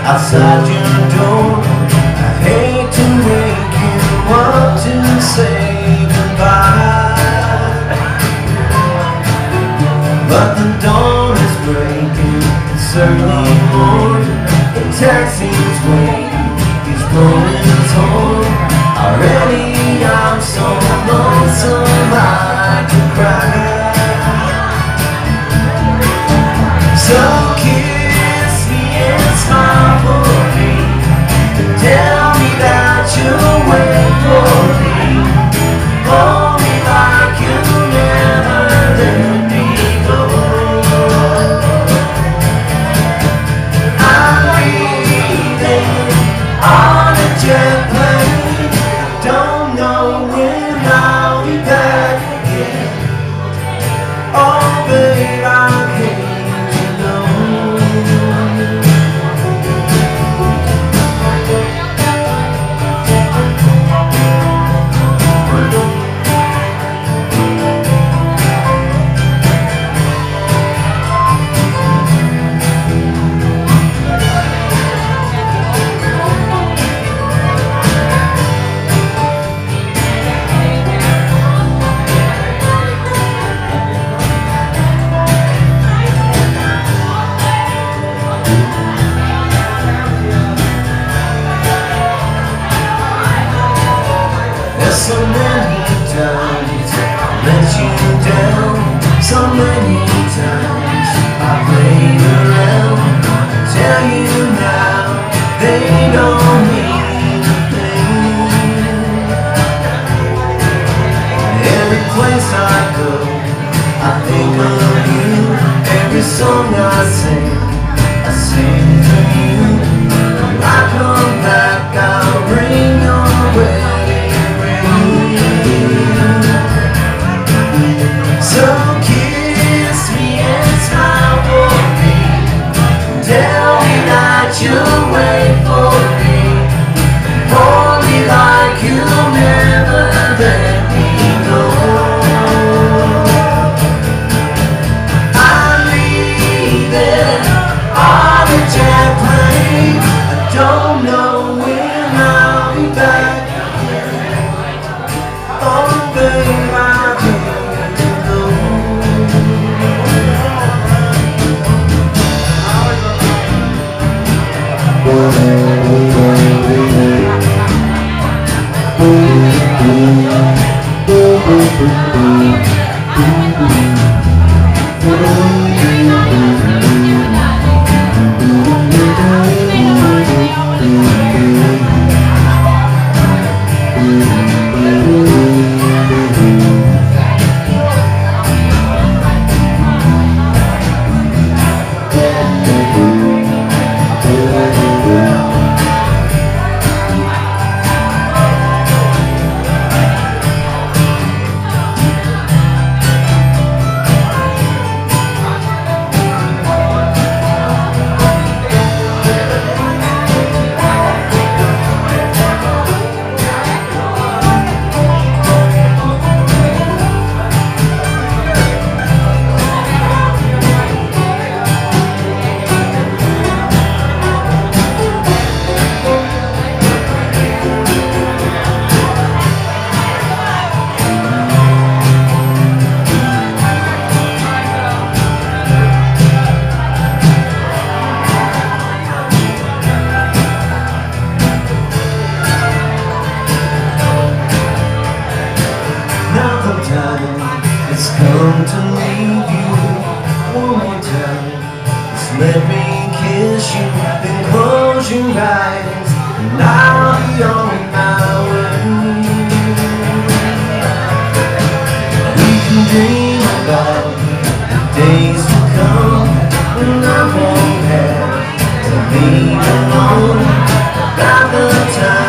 Outside your door, I hate to wake you up to say goodbye, but the dawn is breaking, it's early morning, the taxi's waiting, he's blowing his horn. Already I'm so lonesome I could cry. So kiss me and smile for me, tell me that you'll wait for me, hold me like you'll never let me go. I'm leaving on a jet plane, don't know when I'll be back again. Oh babe, I can't. So many times I let you down, so many times I played around. Tell you now, they don't mean a thing. Every place I go, I think of you. Every song I sing to you. When I come back, I'll bring your way. So kiss me and smile for me, tell me that you'll wait for me, hold me like you'll never let me go. I'm leaving on a jet plane, I don't know when I'll be back again. Oh babe, I can't. It's come to leave you one more time. Just let me kiss you, then close your eyes, and I'll be on my way. We can dream about the days to come when I won't have to be alone by the time